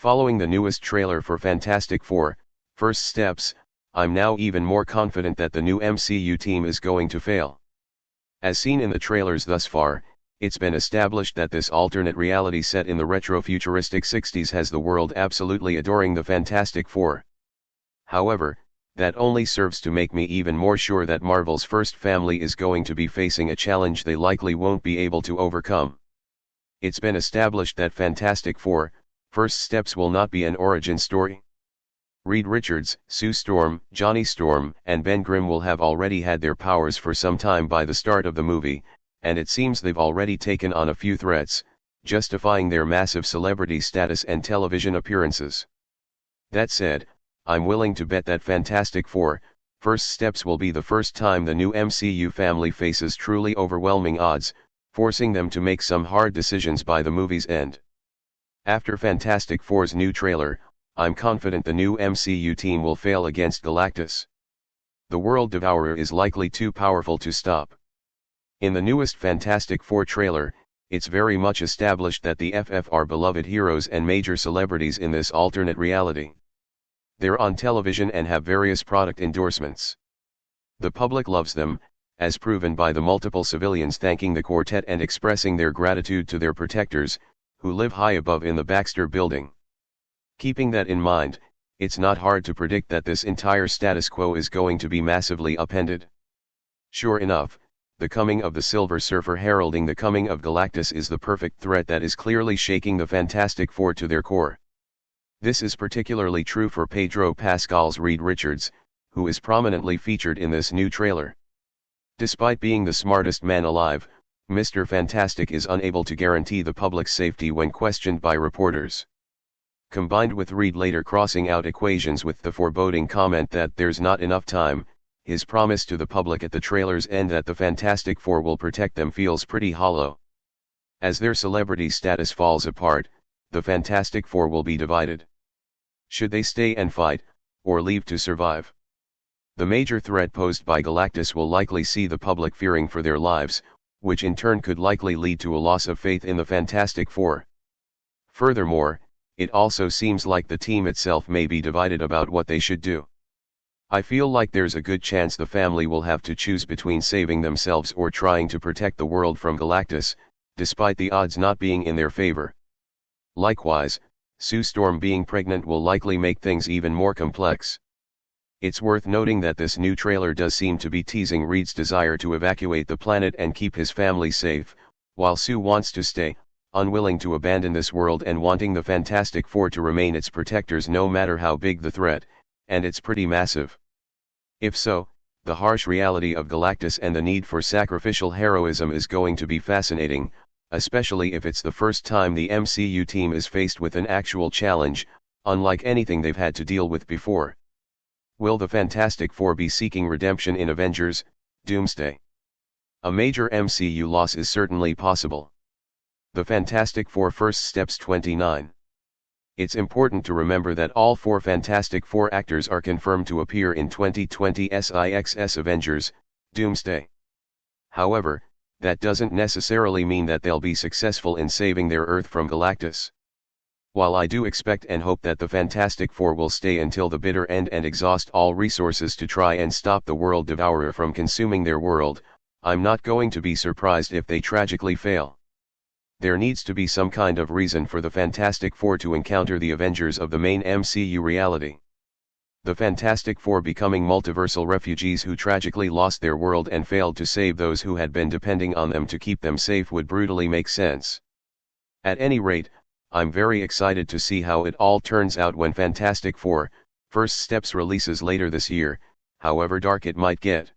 Following the newest trailer for Fantastic Four, First Steps, I'm now even more confident that the new MCU team is going to fail. As seen in the trailers thus far, it's been established that this alternate reality set in the retro-futuristic 60s has the world absolutely adoring the Fantastic Four. However, that only serves to make me even more sure that Marvel's first family is going to be facing a challenge they likely won't be able to overcome. It's been established that Fantastic Four, First Steps will not be an origin story. Reed Richards, Sue Storm, Johnny Storm, and Ben Grimm will have already had their powers for some time by the start of the movie, and it seems they've already taken on a few threats, justifying their massive celebrity status and television appearances. That said, I'm willing to bet that Fantastic Four, First Steps will be the first time the new MCU family faces truly overwhelming odds, forcing them to make some hard decisions by the movie's end. After Fantastic Four's new trailer, I'm confident the new MCU team will fail against Galactus. The World Devourer is likely too powerful to stop. In the newest Fantastic Four trailer, it's very much established that the FF are beloved heroes and major celebrities in this alternate reality. They're on television and have various product endorsements. The public loves them, as proven by the multiple civilians thanking the quartet and expressing their gratitude to their protectors, who live high above in the Baxter building. Keeping that in mind, it's not hard to predict that this entire status quo is going to be massively upended. Sure enough, the coming of the Silver Surfer heralding the coming of Galactus is the perfect threat that is clearly shaking the Fantastic Four to their core. This is particularly true for Pedro Pascal's Reed Richards, who is prominently featured in this new trailer. Despite being the smartest man alive, Mr. Fantastic is unable to guarantee the public's safety when questioned by reporters. Combined with Reed later crossing out equations with the foreboding comment that there's not enough time, his promise to the public at the trailer's end that the Fantastic Four will protect them feels pretty hollow. As their celebrity status falls apart, the Fantastic Four will be divided. Should they stay and fight, or leave to survive? The major threat posed by Galactus will likely see the public fearing for their lives, which in turn could likely lead to a loss of faith in the Fantastic Four. Furthermore, it also seems like the team itself may be divided about what they should do. I feel like there's a good chance the family will have to choose between saving themselves or trying to protect the world from Galactus, despite the odds not being in their favor. Likewise, Sue Storm being pregnant will likely make things even more complex. It's worth noting that this new trailer does seem to be teasing Reed's desire to evacuate the planet and keep his family safe, while Sue wants to stay, unwilling to abandon this world and wanting the Fantastic Four to remain its protectors no matter how big the threat, and it's pretty massive. If so, the harsh reality of Galactus and the need for sacrificial heroism is going to be fascinating, especially if it's the first time the MCU team is faced with an actual challenge, unlike anything they've had to deal with before. Will the Fantastic Four be seeking redemption in Avengers: Doomsday? A major MCU loss is certainly possible. The Fantastic Four First Steps 29. It's important to remember that all four Fantastic Four actors are confirmed to appear in 2020's IXS Avengers: Doomsday. However, that doesn't necessarily mean that they'll be successful in saving their Earth from Galactus. While I do expect and hope that the Fantastic Four will stay until the bitter end and exhaust all resources to try and stop the World Devourer from consuming their world, I'm not going to be surprised if they tragically fail. There needs to be some kind of reason for the Fantastic Four to encounter the Avengers of the main MCU reality. The Fantastic Four becoming multiversal refugees who tragically lost their world and failed to save those who had been depending on them to keep them safe would brutally make sense. At any rate, I'm very excited to see how it all turns out when Fantastic Four: First Steps releases later this year, however dark it might get.